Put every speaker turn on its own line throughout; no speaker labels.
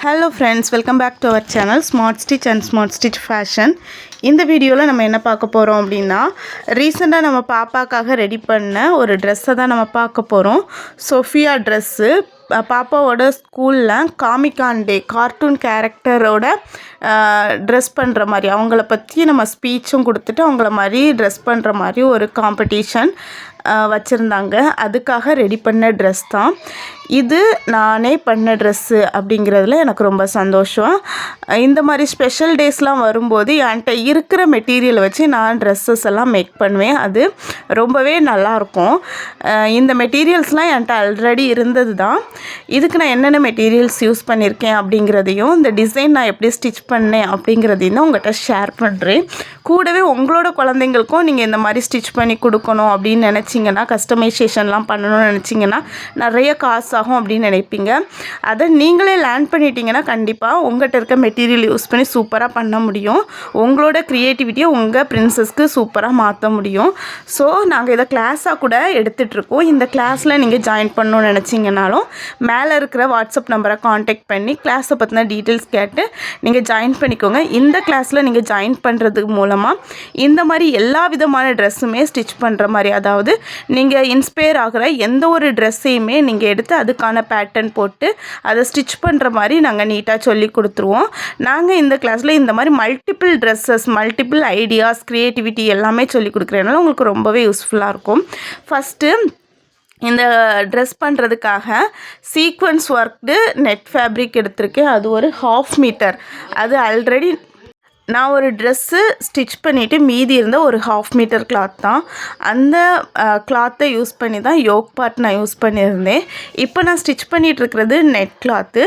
Hello friends, welcome back to our channel Smart Stitch and Smart Stitch Fashion. இந்த வீடியோவில் நம்ம என்ன பார்க்க போகிறோம் அப்படின்னா, ரீசெண்டாக நம்ம பாப்பாக்காக ரெடி பண்ண ஒரு ட்ரெஸ்ஸை தான் நம்ம பார்க்க போகிறோம். சோஃபியா ட்ரெஸ்ஸு பாப்பாவோட ஸ்கூலில் காமிகான் டே கார்ட்டூன் கேரக்டரோட ட்ரெஸ் பண்ணுற மாதிரி, அவங்கள பற்றி நம்ம ஸ்பீச்சும் கொடுத்துட்டு அவங்கள மாதிரி ட்ரெஸ் பண்ணுற மாதிரி ஒரு காம்படிஷன் வச்சுருந்தாங்க. அதுக்காக ரெடி பண்ண ட்ரெஸ் தான் இது. நானே பண்ண ட்ரெஸ்ஸு அப்படிங்கிறதுல எனக்கு ரொம்ப சந்தோஷம். இந்த மாதிரி ஸ்பெஷல் டேஸ்லாம் வரும்போது என்கிட்ட இருக்கிற மெட்டீரியலை வச்சு நான் ட்ரெஸ்ஸஸ் எல்லாம் மேக் பண்ணுவேன். அது ரொம்பவே நல்லாயிருக்கும். இந்த மெட்டீரியல்ஸ்லாம் என்கிட்ட ஆல்ரெடி இருந்தது தான். இதுக்கு நான் என்னென்ன மெட்டீரியல்ஸ் யூஸ் பண்ணியிருக்கேன் அப்படிங்கிறதையும், இந்த டிசைன் நான் எப்படி ஸ்டிச் பண்ணேன் அப்படிங்கிறதையும் தான் உங்கள்கிட்ட ஷேர் பண்ணுறேன். கூடவே உங்களோட குழந்தைங்களுக்கும் நீங்கள் இந்த மாதிரி ஸ்டிச் பண்ணி கொடுக்கணும் அப்படின்னு நினச்சிங்கன்னா, கஸ்டமைசேஷன்லாம் பண்ணணும்னு நினச்சிங்கன்னா நிறைய காசு ஆகும் அப்படின்னு நினைப்பீங்க. அதை நீங்களே லேர்ன் பண்ணிட்டீங்கன்னா கண்டிப்பாக உங்கள்கிட்ட இருக்க மெட்டீரியல் யூஸ் பண்ணி சூப்பராக பண்ண முடியும். உங்களோட க்ரியேட்டிவிட்டியை உங்கள் பிரின்சஸ்க்கு சூப்பராக மாற்ற முடியும். ஸோ நாங்கள் இதை கிளாஸாக கூட எடுத்துகிட்ருக்கோம். இந்த கிளாஸில் நீங்கள் ஜாயின் பண்ணணும்னு நினச்சிங்கனாலும் மேலே இருக்கிற வாட்ஸ்அப் நம்பரை காண்டாக்ட் பண்ணி கிளாஸை பற்றின டீட்டெயில்ஸ் கேட்டு நீங்கள் ஜாயின் பண்ணிக்கோங்க. இந்த கிளாஸில் நீங்கள் ஜாயின் பண்ணுறதுக்கு மூலமாக இந்த மாதிரி எல்லா விதமான ட்ரெஸ்ஸுமே ஸ்டிச் பண்ணுற மாதிரி, அதாவது நீங்கள் இன்ஸ்பயர் ஆகிற எந்த ஒரு ட்ரெஸ்ஸையுமே நீங்கள் எடுத்து அதுக்கான பேட்டர்ன் போட்டு அதை ஸ்டிச் பண்ணுற மாதிரி நாங்கள் நீட்டாக சொல்லி கொடுத்துருவோம். நாங்கள் இந்த கிளாஸில் இந்த மாதிரி multiple dresses, multiple ideas, creativity எல்லாமே சொல்லி கொடுக்குறதுனால உங்களுக்கு ரொம்பவே யூஸ்ஃபுல்லாக இருக்கும். ஃபஸ்ட்டு இந்த ட்ரெஸ் பண்ணுறதுக்காக சீக்வன்ஸ் ஒர்க்டு நெட் ஃபேப்ரிக் எடுத்திருக்கேன். அது ஒரு 1/2 மீட்டர். அது ஆல்ரெடி நான் ஒரு ட்ரெஸ்ஸு ஸ்டிச் பண்ணிவிட்டு மீதி இருந்த ஒரு 1/2 மீட்டர் கிளாத் தான். அந்த கிளாத்தை யூஸ் பண்ணி தான் யோக் பார்ட் நான் யூஸ் பண்ணியிருந்தேன். இப்போ நான் ஸ்டிச் பண்ணிகிட்ருக்கிறது நெட் கிளாத்து.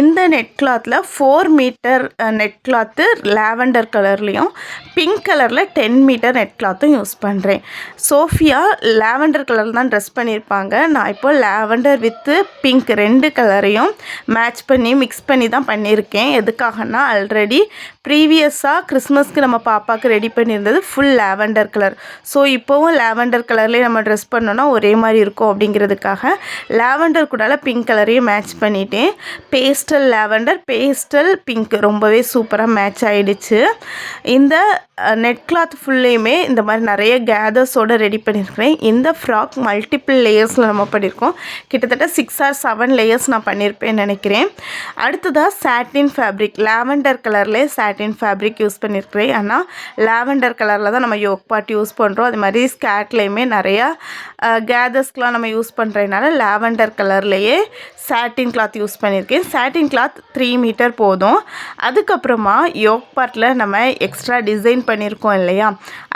இந்த நெட் கிளாத்தில் 4 மீட்டர் நெட் கிளாத்து லாவெண்டர் கலர்லேயும் பிங்க் கலரில் 10 மீட்டர் நெட் கிளாத்தும் யூஸ் பண்ணுறேன். சோஃபியா லாவெண்டர் கலர் தான் ட்ரெஸ் பண்ணியிருப்பாங்க. நான் இப்போ லாவெண்டர் வித்து பிங்க் 2 கலரையும் மேட்ச் பண்ணி மிக்ஸ் பண்ணி தான் பண்ணியிருக்கேன். எதுக்காகனா, ஆல்ரெடி ப்ரீவியஸாக கிறிஸ்மஸ்க்கு நம்ம பாப்பாவுக்கு ரெடி பண்ணியிருந்தது ஃபுல் லாவெண்டர் கலர். ஸோ இப்போவும் லாவெண்டர் கலர்லேயே நம்ம ட்ரெஸ் பண்ணோன்னா ஒரே மாதிரி இருக்கும் அப்படிங்கிறதுக்காக லாவெண்டர் கூட பிங்க் கலரையும் மேட்ச் பண்ணிட்டேன். பேஸ்டல் லாவெண்டர், பேஸ்டல் பிங்க் ரொம்பவே சூப்பராக மேட்ச் ஆகிடுச்சு. இந்த நெட் கிளாத் ஃபுல்லையுமே இந்த மாதிரி நிறைய கேதர்ஸோடு ரெடி பண்ணியிருக்கிறேன். இந்த ஃப்ராக் மல்டிபிள் லேயர்ஸில் நம்ம பண்ணியிருக்கோம். கிட்டத்தட்ட 6 or 7 லேயர்ஸ் நான் பண்ணியிருப்பேன்னு நினைக்கிறேன். அடுத்ததாக சாட்டின் ஃபேப்ரிக், லாவெண்டர் கலர்லேயே சாட்டின் ஃபேப்ரிக் யூஸ் பண்ணியிருக்கிறேன். ஆனால் லாவெண்டர் கலரில் தான் நம்ம யோக் பார்ட் யூஸ் பண்ணுறோம். அது மாதிரி ஸ்கேட்லேயுமே நிறையா கேதர்ஸ்க்கெலாம் நம்ம யூஸ் பண்ணுறதுனால லாவெண்டர் கலர்லேயே சாட்டின் கிளாத் யூஸ் பண்ணியிருக்கேன். சாட்டின் கிளாத் 3 மீட்டர் போதும். அதுக்கப்புறமா யோக் பார்ட்டில் நம்ம எக்ஸ்ட்ரா டிசைன் பண்ணியிருக்கோம் இல்லையா,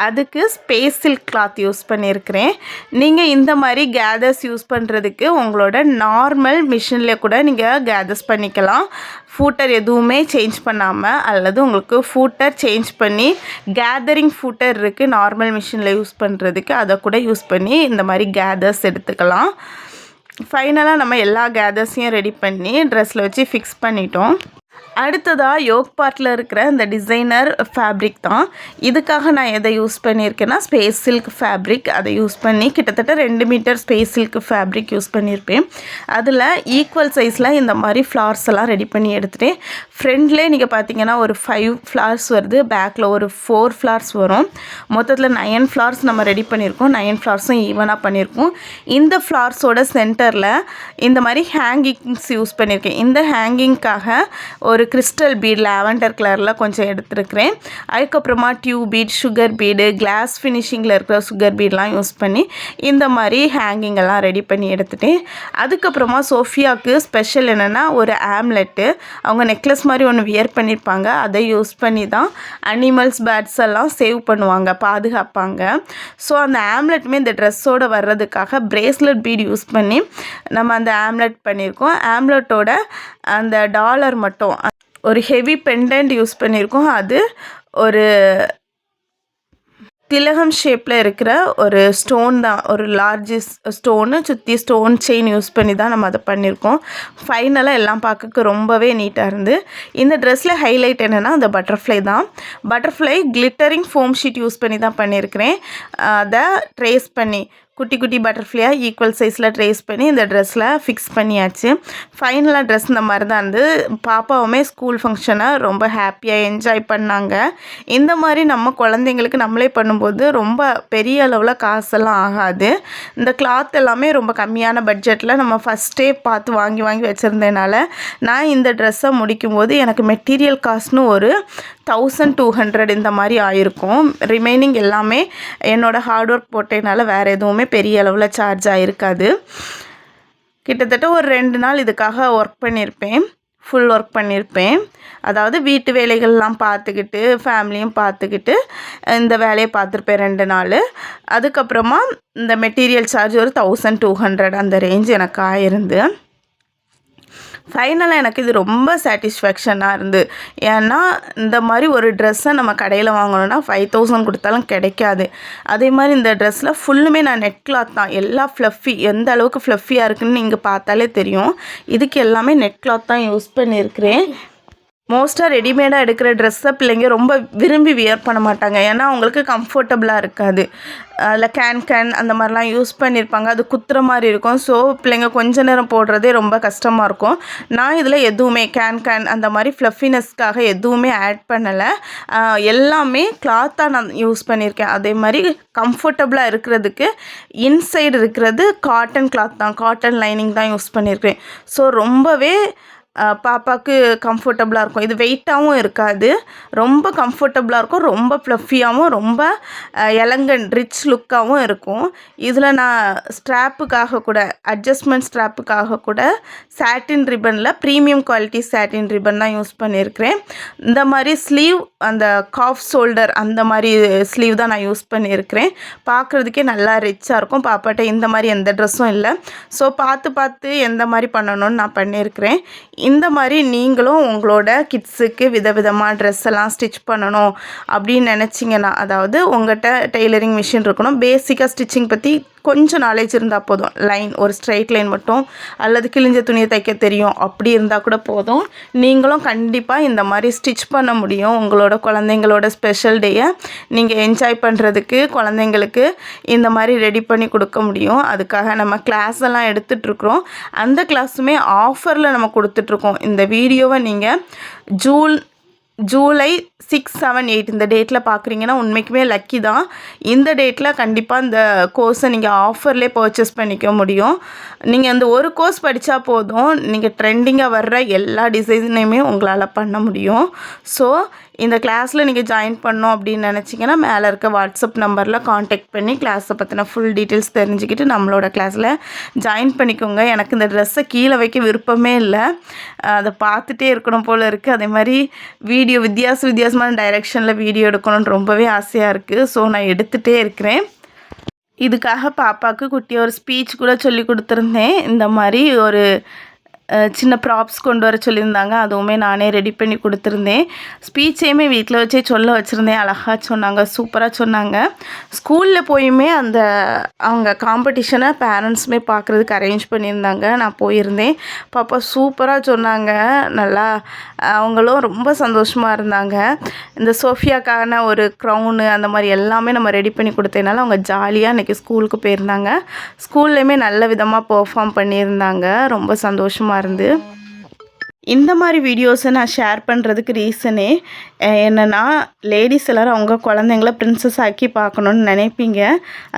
அதுக்கு ஸ்பேஸ் சில்க் கிளாத் யூஸ் பண்ணியிருக்கிறேன். நீங்கள் இந்த மாதிரி கேதர்ஸ் யூஸ் பண்ணுறதுக்கு உங்களோட நார்மல் மிஷினில் கூட நீங்கள் கேதர்ஸ் பண்ணிக்கலாம். ஃபூட்டர் எதுவுமே சேஞ்ச் பண்ணாமல், அல்லது உங்களுக்கு ஃபூட்டர் சேஞ்ச் பண்ணி கேதரிங் ஃபூட்டர் இருக்குது நார்மல் மிஷினில் யூஸ் பண்ணுறதுக்கு, அதை கூட யூஸ் பண்ணி இந்த மாதிரி கேதர்ஸ் எடுத்துக்கலாம். ஃபைனலாக நம்ம எல்லா கேதர்ஸையும் ரெடி பண்ணி ட்ரெஸ்ஸில் வச்சு ஃபிக்ஸ் பண்ணிட்டோம். அடுத்ததாக யோக் பார்ட்டில் இருக்கிற இந்த டிசைனர் ஃபேப்ரிக் தான். இதுக்காக நான் எதை யூஸ் பண்ணியிருக்கேன்னா, ஸ்பேஸ் சில்க் ஃபேப்ரிக். அதை யூஸ் பண்ணி கிட்டத்தட்ட 2 metre space silk fabric use பண்ணியிருப்பேன். அதில் ஈக்குவல் சைஸில் இந்த மாதிரி ஃப்ளார்ஸ் எல்லாம் ரெடி பண்ணி எடுத்துகிட்டேன். ஃப்ரண்ட்லேயே நீங்கள் பார்த்தீங்கன்னா ஒரு 5 ஃப்ளார்ஸ் வருது, பேக்கில் ஒரு 4 ஃப்ளார்ஸ் வரும். மொத்தத்தில் 9 ஃப்ளார்ஸ் நம்ம ரெடி பண்ணியிருக்கோம். 9 ஃப்ளார்ஸும் ஈவனாக பண்ணியிருக்கோம். இந்த ஃப்ளார்ஸோட சென்டரில் இந்த மாதிரி ஹேங்கிங்ஸ் யூஸ் பண்ணியிருக்கேன். இந்த ஹேங்கிங்க்காக ஒரு கிறிஸ்டல் பீட் லாவெண்டர் கலரில் கொஞ்சம் எடுத்துருக்கிறேன். அதுக்கப்புறமா tube bead, sugar bead, glass ஃபினிஷிங்கில் இருக்கிற சுகர் பீட்லாம் யூஸ் பண்ணி இந்த மாதிரி ஹேங்கிங் எல்லாம் ரெடி பண்ணி எடுத்துட்டேன். அதுக்கப்புறமா சோஃபியாவுக்கு ஸ்பெஷல் என்னென்னா, ஒரு ஆம்லெட்டு அவங்க நெக்லஸ் மாதிரி ஒன்று வியர் பண்ணியிருப்பாங்க. அதை யூஸ் பண்ணி தான் அனிமல்ஸ், பேர்ட்ஸ் எல்லாம் சேவ் பண்ணுவாங்க, பாதுகாப்பாங்க. ஸோ அந்த ஆம்லெட்டுமே இந்த ட்ரெஸ்ஸோடு வர்றதுக்காக பிரேஸ்லெட் பீட் யூஸ் பண்ணி நம்ம அந்த ஆம்லெட் பண்ணியிருக்கோம். ஆம்லெட்டோட அந்த டாலர் மட்டும் ஒரு ஹெவி பெண்டன்ட் யூஸ் பண்ணியிருக்கோம். அது ஒரு திலகம் ஷேப்பில் இருக்கிற ஒரு ஸ்டோன் தான், ஒரு லார்ஜ் ஸ்டோனு சுற்றி ஸ்டோன் செயின் யூஸ் பண்ணி தான் நம்ம அதை பண்ணியிருக்கோம். ஃபைனலாக எல்லாம் பார்க்க ரொம்பவே நீட்டாக இருந்து. இந்த ட்ரெஸ்ஸில் ஹைலைட் என்னென்னா அந்த பட்டர்ஃப்ளை தான். Butterfly glittering foam sheet use பண்ணி தான் பண்ணியிருக்கிறேன். அதை ட்ரேஸ் பண்ணி குட்டி குட்டி பட்டர்ஃப்ளையாக ஈக்குவல் சைஸில் ட்ரேஸ் பண்ணி இந்த ட்ரெஸ்ஸில் ஃபிக்ஸ் பண்ணியாச்சு. ஃபைனலாக ட்ரெஸ் இந்த மாதிரி தான் இருந்து பாப்பாவுமே ஸ்கூல் ஃபங்க்ஷனை ரொம்ப ஹாப்பியாக என்ஜாய் பண்ணாங்க. இந்த மாதிரி நம்ம குழந்தைங்களுக்கு நம்மளே பண்ணும்போது ரொம்ப பெரிய அளவில் காசெல்லாம் ஆகாது. இந்த கிளாத் எல்லாமே ரொம்ப கம்மியான பட்ஜெட்டில் நம்ம ஃபஸ்ட்டே பார்த்து வாங்கி வச்சுருந்ததுனால நான் இந்த ட்ரெஸ்ஸை முடிக்கும்போது எனக்கு மெட்டீரியல் காஸ்ட்னு ஒரு 1200 இந்த மாதிரி ஆயிருக்கும். ரிமைனிங் எல்லாமே என்னோடய ஹார்ட் ஒர்க் போட்டதுனால வேறு எதுவுமே பெரிய அளவில் சார்ஜ் ஆகிருக்காது. கிட்டத்தட்ட ஒரு 2 நாள் இதுக்காக ஒர்க் பண்ணியிருப்பேன், ஃபுல் ஒர்க் பண்ணியிருப்பேன். அதாவது வீட்டு வேலைகள்லாம் பார்த்துக்கிட்டு ஃபேமிலியும் பார்த்துக்கிட்டு இந்த வேலையை பார்த்துருப்பேன் 2 நாள். அதுக்கப்புறமா இந்த மெட்டீரியல் சார்ஜ் ஒரு 1200 அந்த ரேஞ்ச் எனக்கு ஆயிருந்து. ஃபைனலாக எனக்கு இது ரொம்ப சாட்டிஸ்ஃபேக்ஷனாக இருந்து. ஏன்னா இந்த மாதிரி ஒரு ட்ரெஸ்ஸை நம்ம கடையில் வாங்கணுன்னா 5000 கொடுத்தாலும் கிடைக்காது. அதே மாதிரி இந்த ட்ரெஸ்ஸில் ஃபுல்லுமே நான் நெட் கிளாத் தான், எல்லா ஃப்ளஃபி, எந்த அளவுக்கு ஃப்ளஃபியாக இருக்குதுன்னு நீங்கள் பார்த்தாலே தெரியும். இதுக்கு எல்லாமே நெட் கிளாத் தான் யூஸ் பண்ணியிருக்கிறேன். மோஸ்ட்டாக ரெடிமேடாக எடுக்கிற ட்ரெஸ்ஸை பிள்ளைங்க ரொம்ப விரும்பி வியர் பண்ண மாட்டாங்க. ஏன்னா அவங்களுக்கு கம்ஃபர்டபுளாக இருக்காது. அதில் கேன் அந்த மாதிரிலாம் யூஸ் பண்ணியிருப்பாங்க, அது குத்துற மாதிரி இருக்கும். ஸோ பிள்ளைங்க கொஞ்ச நேரம் போடுறதே ரொம்ப கஷ்டமாக இருக்கும். நான் இதில் எதுவுமே கேன் அந்த மாதிரி ஃப்ளஃபினஸ்க்காக எதுவுமே ஆட் பண்ணலை. எல்லாமே கிளாத்தாக நான் யூஸ் பண்ணியிருக்கேன். அதே மாதிரி கம்ஃபர்டபுளாக இருக்கிறதுக்கு இன்சைடு இருக்கிறது காட்டன் கிளாத் தான், காட்டன் லைனிங் தான் யூஸ் பண்ணியிருக்கேன். ஸோ ரொம்பவே பாப்பாவுக்கு கம்ஃபர்டபுளாக இருக்கும். இது வெயிட்டாகவும் இருக்காது, ரொம்ப கம்ஃபர்டபுளாக இருக்கும், ரொம்ப ஃப்ளஃபியாகவும் ரொம்ப எலங்கன் ரிச் லுக்காகவும் இருக்கும். இதில் நான் ஸ்ட்ராப்புக்காக கூட, அட்ஜஸ்ட்மெண்ட் ஸ்ட்ராப்புக்காக கூட சாட்டின் ரிப்பனில் ப்ரீமியம் குவாலிட்டி சாட்டின் ரிப்பன் தான் யூஸ் பண்ணியிருக்கிறேன். இந்த மாதிரி ஸ்லீவ், அந்த காஃப் ஷோல்டர் அந்த மாதிரி ஸ்லீவ் தான் நான் யூஸ் பண்ணியிருக்கிறேன். பார்க்குறதுக்கே நல்லா ரிச்சாக இருக்கும். பாப்பாட்ட இந்த மாதிரி எந்த ட்ரெஸ்ஸும் இல்லை. ஸோ பார்த்து எந்த மாதிரி பண்ணணும்னு நான் பண்ணியிருக்கிறேன். இந்த மாதிரி நீங்களும் உங்களோட கிட்ஸுக்கு விதவிதமாக ட்ரெஸ் எல்லாம் ஸ்டிச் பண்ணணும் அப்படின்னு நினச்சிங்கன்னா, அதாவது உங்கள்கிட்ட டெய்லரிங் மிஷின் இருக்கணும், பேசிக்காக ஸ்டிச்சிங் பற்றி கொஞ்சம் நாலேஜ் இருந்தால் போதும். லைன், ஒரு ஸ்ட்ரைட் லைன் மட்டும் அல்லது கிழிஞ்ச துணியை தைக்க தெரியும் அப்படி இருந்தால் கூட போதும். நீங்களும் கண்டிப்பாக இந்த மாதிரி ஸ்டிச் பண்ண முடியும். உங்களோட குழந்தைங்களோட ஸ்பெஷல் டேயை நீங்கள் என்ஜாய் பண்ணுறதுக்கு குழந்தைங்களுக்கு இந்த மாதிரி ரெடி பண்ணி கொடுக்க முடியும். அதுக்காக நம்ம கிளாஸ் எல்லாம் எடுத்துகிட்ருக்குறோம். அந்த கிளாஸுமே ஆஃபரில் நம்ம கொடுத்துட்ருக்கோம். இந்த வீடியோவை நீங்கள் ஜூலை 6, 7, 8 இந்த டேட்டில் பார்க்குறீங்கன்னா உண்மைக்குமே லக்கி தான். இந்த டேட்டில் கண்டிப்பாக இந்த கோர்ஸை நீங்கள் ஆஃபர்லேயே பர்ச்சேஸ் பண்ணிக்க முடியும். நீங்கள் அந்த ஒரு கோர்ஸ் படித்தா போதும், நீங்கள் ட்ரெண்டிங்காக வர்ற எல்லா டிசைனையுமே உங்களால் பண்ண முடியும். ஸோ இந்த கிளாஸில் நீங்கள் ஜாயின் பண்ணோம் அப்படின்னு நினச்சிங்கன்னா மேலே இருக்க வாட்ஸ்அப் நம்பரில் காண்டாக்ட் பண்ணி கிளாஸை பற்றின ஃபுல் டீட்டெயில்ஸ் தெரிஞ்சுக்கிட்டு நம்மளோட கிளாஸில் ஜாயின் பண்ணிக்கோங்க. எனக்கு இந்த ட்ரெஸ்ஸை கீழே வைக்க விருப்பமே இல்லை, அதை பார்த்துட்டே இருக்கணும் போல் இருக்குது. அதே மாதிரி வீடியோ வித்தியாசமான டைரெக்ஷனில் வீடியோ எடுக்கணும்னு ரொம்பவே ஆசையாக இருக்குது. ஸோ நான் எடுத்துகிட்டே இருக்கிறேன். இதுக்காக பாப்பாவுக்கு குட்டியாக ஒரு ஸ்பீச் கூட சொல்லி கொடுத்துருந்தேன். இந்த மாதிரி ஒரு சின்ன ப்ராப்ஸ் கொண்டு வர சொல்லியிருந்தாங்க, அதுவுமே நானே ரெடி பண்ணி கொடுத்துருந்தேன். ஸ்பீச்சையுமே வீட்டில் வச்சே சொல்ல வச்சுருந்தேன். அழகாக சொன்னாங்க, சூப்பராக சொன்னாங்க. ஸ்கூலில் போயுமே அந்த அவங்க காம்படிஷனை பேரண்ட்ஸுமே பார்க்குறதுக்கு அரேஞ்ச் பண்ணியிருந்தாங்க. நான் போயிருந்தேன். பாப்பா சூப்பராக சொன்னாங்க. நல்லா அவங்களும் ரொம்ப சந்தோஷமாக இருந்தாங்க. இந்த சோஃபியாக்கான ஒரு க்ரௌனு அந்த மாதிரி எல்லாமே நம்ம ரெடி பண்ணி கொடுத்ததுனால அவங்க ஜாலியாக இன்றைக்கி ஸ்கூலுக்கு போயிருந்தாங்க. ஸ்கூல்லையுமே நல்ல விதமாக பெர்ஃபார்ம் பண்ணியிருந்தாங்க. ரொம்ப சந்தோஷமாக இருந்து இந்த மாதிரி வீடியோஸை நான் ஷேர் பண்ணுறதுக்கு ரீசனே என்னென்னா, லேடிஸ் எல்லோரும் அவங்க குழந்தைங்கள பிரின்சஸ் ஆக்கி பார்க்கணுன்னு நினைப்பீங்க.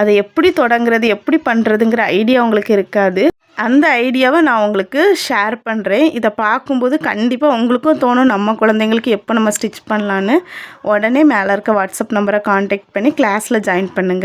அதை எப்படி தொடங்குறது, எப்படி பண்ணுறதுங்கிற ஐடியா உங்களுக்கு இருக்காது. அந்த ஐடியாவை நான் உங்களுக்கு ஷேர் பண்ணுறேன். இதை பார்க்கும்போது கண்டிப்பாக உங்களுக்கும் தோணும், நம்ம குழந்தைங்களுக்கு எப்போ நம்ம ஸ்டிச் பண்ணலான்னு. உடனே மேலே இருக்க வாட்ஸ்அப் நம்பரை காண்டாக்ட் பண்ணி கிளாஸில் ஜாயின் பண்ணுங்கள்.